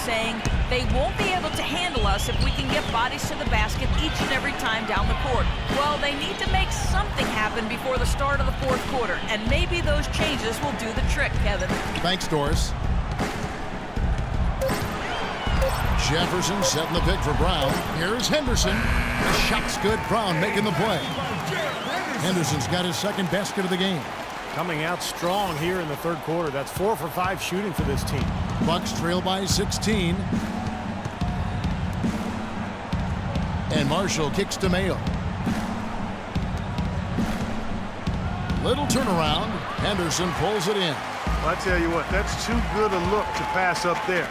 saying they won't be able to handle us if we can get bodies to the basket each and every time down the court. Well, they need to make something happen before the start of the fourth quarter, and maybe those changes will do the trick, Kevin. Thanks, Doris. Jefferson setting the pick for Brown. Here's Henderson. The shot's good. Brown making the play. Henderson's got his second basket of the game. Coming out strong here in the third quarter. That's 4 for 5 shooting for this team. Bucks trail by 16. And Marshall kicks to Mayo. Little turnaround. Henderson pulls it in. Well, I tell you what, that's too good a look to pass up there.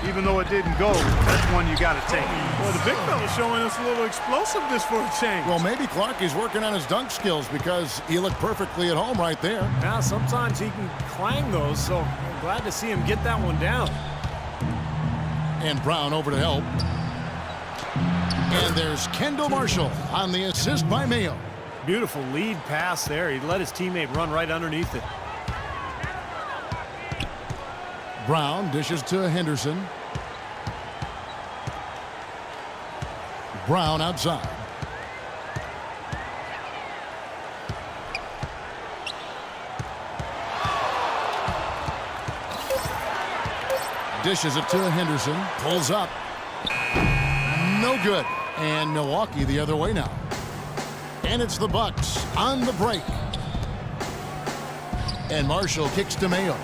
Even though it didn't go, that's one you got to take. Well, the big fella's showing us a little explosiveness for a change. Well, maybe Clark is working on his dunk skills because he looked perfectly at home right there. Now, sometimes he can clang those, so I'm glad to see him get that one down. And Brown over to help. And there's Kendall Marshall on the assist by Mayo. Beautiful lead pass there. He let his teammate run right underneath it. Brown dishes to Henderson. Brown outside. Dishes it to Henderson. Pulls up. No good. And Milwaukee the other way now. And it's the Bucks on the break. And Marshall kicks to Mayo.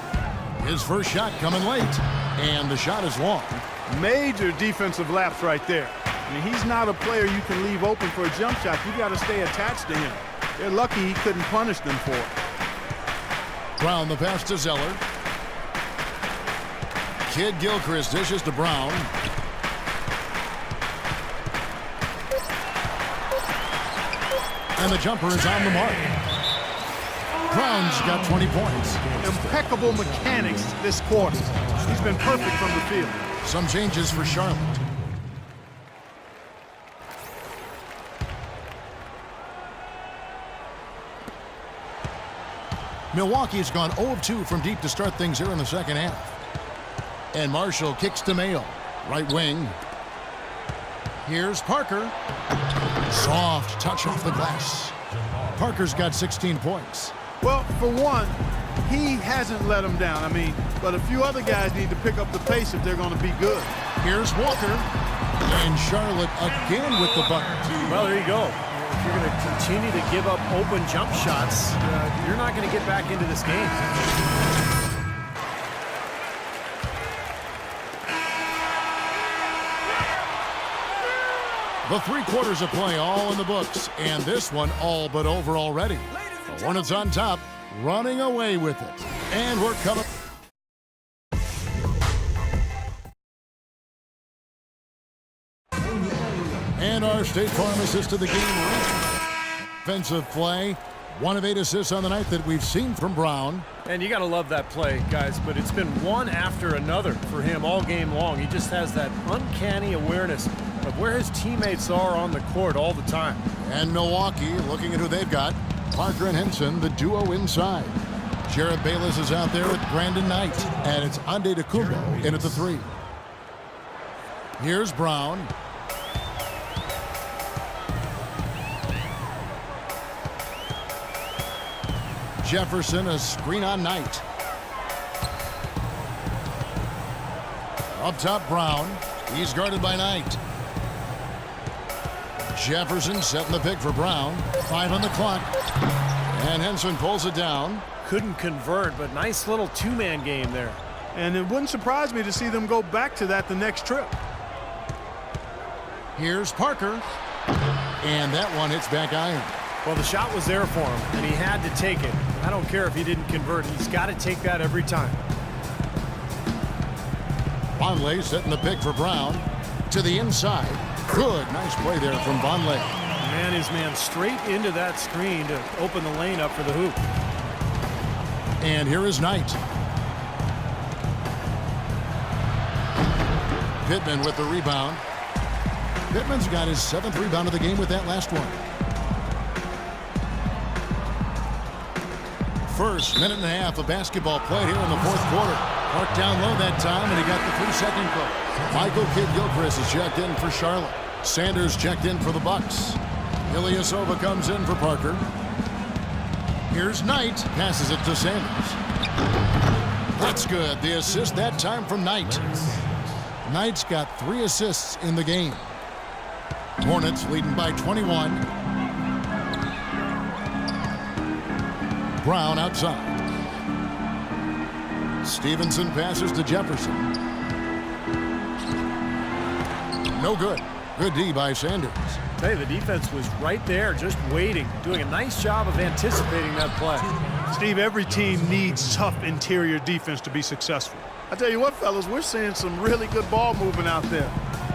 His first shot coming late, and the shot is long. Major defensive lapse right there. I mean, he's not a player you can leave open for a jump shot. You got to stay attached to him. They're lucky he couldn't punish them for it. Brown the pass to Zeller. Kid Gilchrist dishes to Brown. And the jumper is on the mark. Brown's got 20 points. Impeccable mechanics this quarter. He's been perfect from the field. Some changes for Charlotte. Milwaukee's gone 0 of 2 from deep to start things here in the second half. And Marshall kicks to Mayo. Right wing. Here's Parker. Soft touch off the glass. Parker's got 16 points. Well, for one, he hasn't let them down. I mean, but a few other guys need to pick up the pace if they're going to be good. Here's Walker. And Charlotte again with the bucket. Well, there you go. If you're going to continue to give up open jump shots, you're not going to get back into this game. The 3 quarters of play all in the books, and this one all but over already. The Hornets on top, running away with it. And we're coming. And our State Farm assist to the game. Offensive play. 1 of 8 assists on the night that we've seen from Brown. And you got to love that play, guys, but it's been one after another for him all game long. He just has that uncanny awareness of where his teammates are on the court all the time. And Milwaukee, looking at who they've got. Parker and Henson, the duo inside. Jared Bayless is out there with Brandon Knight. And it's Ande DeCumbo in at the 3. Here's Brown. Jefferson, a screen on Knight. Up top, Brown. He's guarded by Knight. Jefferson setting the pick for Brown. 5 on the clock. And Henson pulls it down. Couldn't convert, but nice little 2-man game there. And it wouldn't surprise me to see them go back to that the next trip. Here's Parker. And that one hits back iron. Well, the shot was there for him, and he had to take it. I don't care if he didn't convert. He's got to take that every time. Vonleh setting the pick for Brown. To the inside. Good. Nice play there from Vonleh. Man, his man straight into that screen to open the lane up for the hoop. And here is Knight. Pittman with the rebound. Pittman's got his 7th rebound of the game with that last one. First minute and a half of basketball played here in the fourth quarter. Park down low that time, and he got the 3-second call. Michael Kidd-Gilchrist is checked in for Charlotte. Sanders checked in for the Bucks. Ilyasova comes in for Parker. Here's Knight. Passes it to Sanders. That's good. The assist that time from Knight. Knight's got 3 assists in the game. Hornets leading by 21. Brown outside. Stevenson passes to Jefferson. No good. Good D by Sanders. Hey, the defense was right there, just waiting, doing a nice job of anticipating that play. Steve, every team needs tough interior defense to be successful. I tell you what, fellas, we're seeing some really good ball movement out there.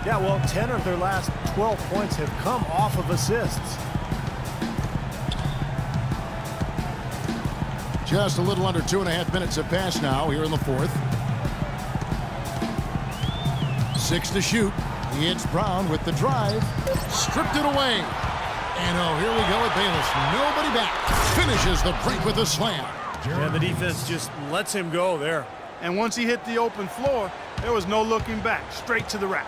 Yeah, well, 10 of their last 12 points have come off of assists. Just a little under 2.5 minutes have passed now here in the fourth. 6 to shoot. It's Brown with the drive. Stripped it away. And oh, here we go with Bayless. Nobody back. Finishes the break with a slam. And the defense just lets him go there. And once he hit the open floor, there was no looking back. Straight to the rack.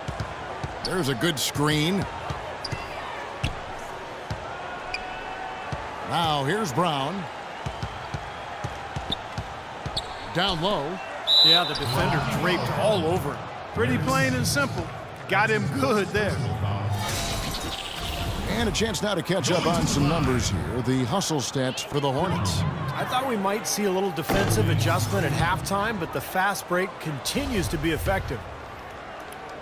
There's a good screen. Now here's Brown. Down low. Yeah, the defender draped all over him. Pretty plain and simple. Got him good there. And a chance now to catch up on some numbers here. The hustle stats for the Hornets. I thought we might see a little defensive adjustment at halftime, but the fast break continues to be effective.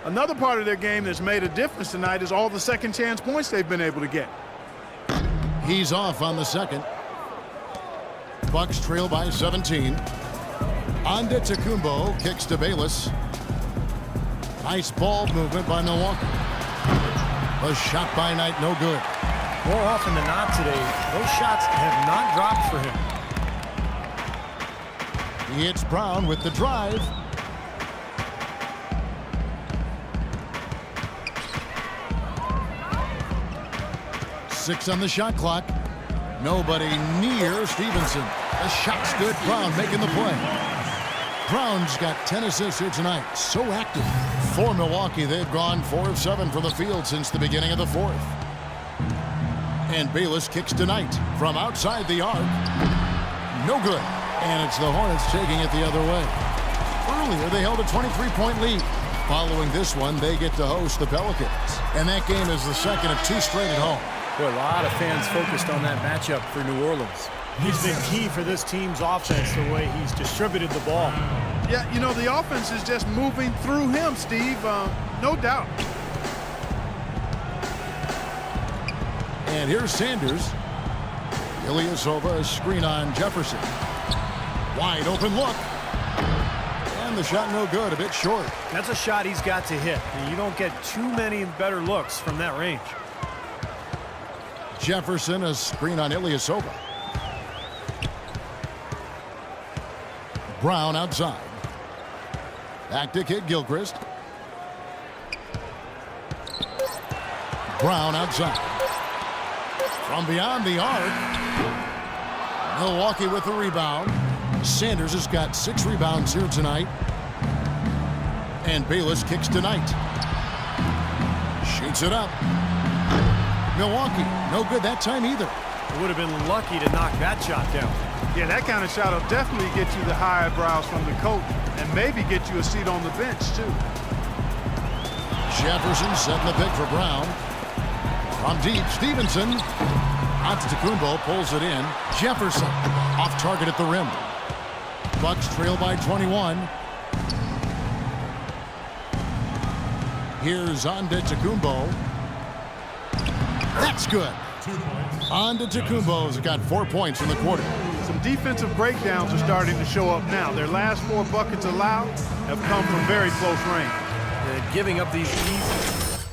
Another part of their game that's made a difference tonight is all the second chance points they've been able to get. He's off on the second. Bucks trail by 17. Antetokounmpo kicks to Bayless. Nice ball movement by Milwaukee. A shot by Knight, no good. More often than not today, those shots have not dropped for him. It's Brown with the drive. Six on the shot clock. Nobody near Stevenson. The shot's good. Brown making the play. Brown's got 10 assists here tonight. So active. For Milwaukee, they've gone 4 of 7 from the field since the beginning of the fourth. And Bayless kicks to Knight from outside the arc. No good. And it's the Hornets taking it the other way. Earlier, they held a 23-point lead. Following this one, they get to host the Pelicans. And that game is the second of 2 straight at home. Boy, a lot of fans focused on that matchup for New Orleans. He's been key for this team's offense, the way he's distributed the ball. Yeah, you know, the offense is just moving through him, Steve. No doubt. And here's Sanders. Ilyasova, a screen on Jefferson. Wide open look. And the shot no good, a bit short. That's a shot he's got to hit. You don't get too many better looks from that range. Jefferson, a screen on Ilyasova. Brown outside. Back to Kidd-Gilchrist. Brown outside. From beyond the arc. Milwaukee with the rebound. Sanders has got 6 rebounds here tonight. And Bayless kicks to Knight. Shoots it up. Milwaukee, no good that time either. Would have been lucky to knock that shot down. Yeah, that kind of shot will definitely get you the high eyebrows from the coach and maybe get you a seat on the bench, too. Jefferson setting the pick for Brown. From deep, Stevenson. Antetokounmpo pulls it in. Jefferson off target at the rim. Bucks trail by 21. Here's Antetokounmpo. That's good. Antetokounmpo's got 4 points in the quarter. Some defensive breakdowns are starting to show up now. Their last 4 buckets allowed have come from very close range. Giving up these easy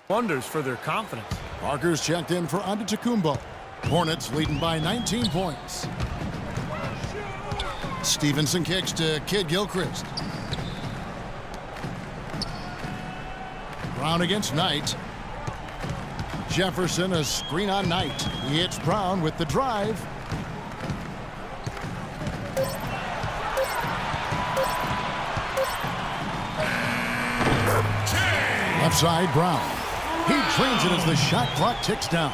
wonders for their confidence. Parker's checked in for Antetokounmpo. Hornets leading by 19 points. Stevenson kicks to Kidd-Gilchrist. Brown against Knight. Jefferson, a screen on Knight. He hits Brown with the drive. left side, Brown. He drains it as the shot clock ticks down.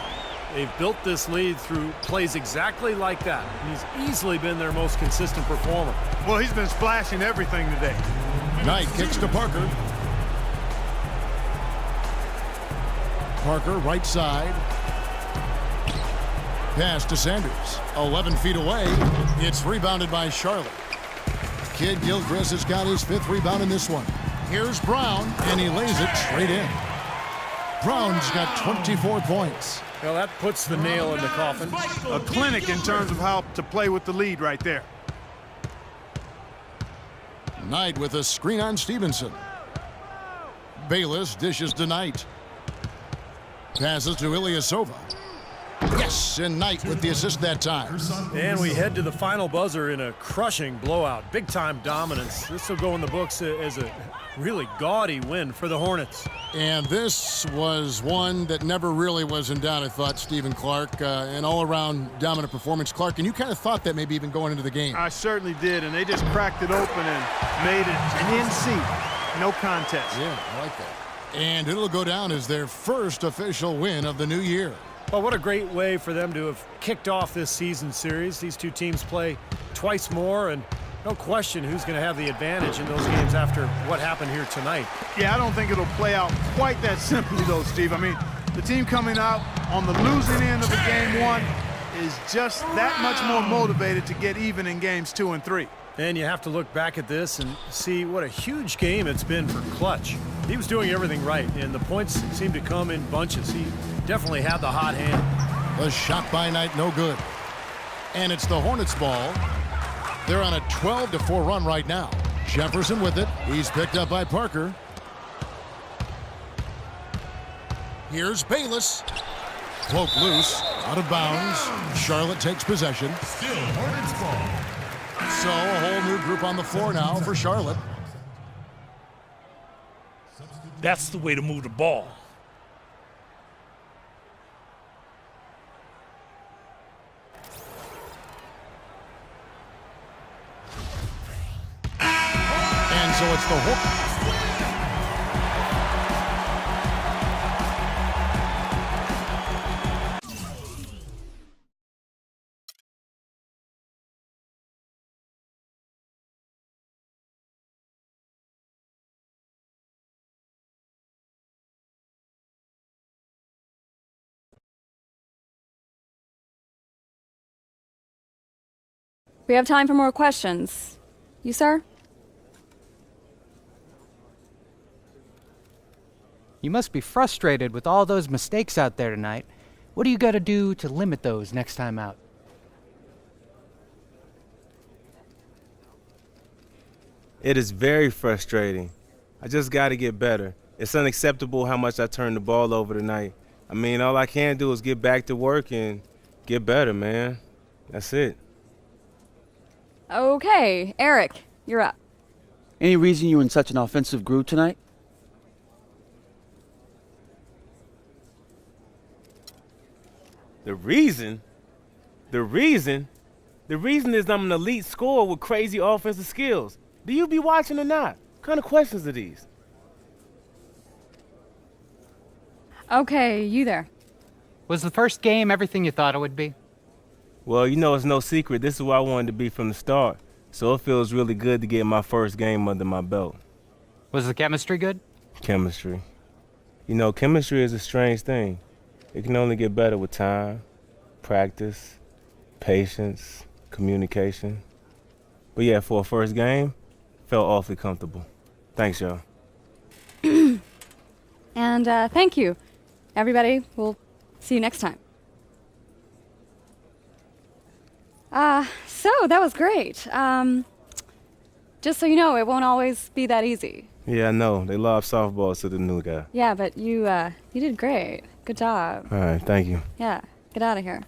They've built this lead through plays exactly like that. He's easily been their most consistent performer. Well, he's been splashing everything today. Knight kicks to Parker. Parker, right side. Pass to Sanders. 11 feet away. It's rebounded by Charlotte. Kid Gilchrist has got his 5th rebound in this one. Here's Brown, and he lays it straight in. Brown's got 24 points. Well, that puts the nail in the coffin. A clinic in terms of how to play with the lead right there. Knight with a screen on Stevenson. Bayless dishes to Knight. Passes to Ilyasova. Yes, and Knight with the assist that time. And we head to the final buzzer in a crushing blowout. Big-time dominance. This will go in the books as a really gaudy win for the Hornets. And this was one that never really was in doubt, I thought, Stephen Clark. An all-around dominant performance. Clark, and you kind of thought that maybe even going into the game. I certainly did, and they just cracked it open and made it an NC. No contest. Yeah, I like that. And it'll go down as their first official win of the new year. Well, what a great way for them to have kicked off this season series. These two teams play twice more, and no question who's going to have the advantage in those games after what happened here tonight. Yeah, I don't think it'll play out quite that simply, though, Steve. I mean, the team coming out on the losing end of a game 1 is just that much more motivated to get even in games 2 and 3. And you have to look back at this and see what a huge game it's been for Clutch. He was doing everything right, and the points seemed to come in bunches. He definitely had the hot hand. A shot by Knight, no good. And it's the Hornets ball. They're on a 12-4 run right now. Jefferson with it. He's picked up by Parker. Here's Bayless. Cloak loose, out of bounds. Charlotte takes possession. Still Hornets ball. So a whole new group on the floor now for Charlotte. That's the way to move the ball. And so it's the Hornets. We have time for more questions. You, sir? You must be frustrated with all those mistakes out there tonight. What do you got to do to limit those next time out? It is very frustrating. I just got to get better. It's unacceptable how much I turned the ball over tonight. I mean, all I can do is get back to work and get better, man. That's it. Okay, Eric, you're up. Any reason you're in such an offensive groove tonight? The reason is I'm an elite scorer with crazy offensive skills. Do you be watching or not? What kind of questions are these? Okay, you there. Was the first game everything you thought it would be? Well, you know, it's no secret. This is where I wanted to be from the start. So it feels really good to get my first game under my belt. Was the chemistry good? Chemistry. You know, chemistry is a strange thing. It can only get better with time, practice, patience, communication. But yeah, for a first game, felt awfully comfortable. Thanks, y'all. And thank you, everybody. We'll see you next time. So that was great. Just so you know, it won't always be that easy. Yeah, I know. They lob softballs to the new guy. Yeah, but you did great. Good job. All right, thank you. Yeah, get out of here.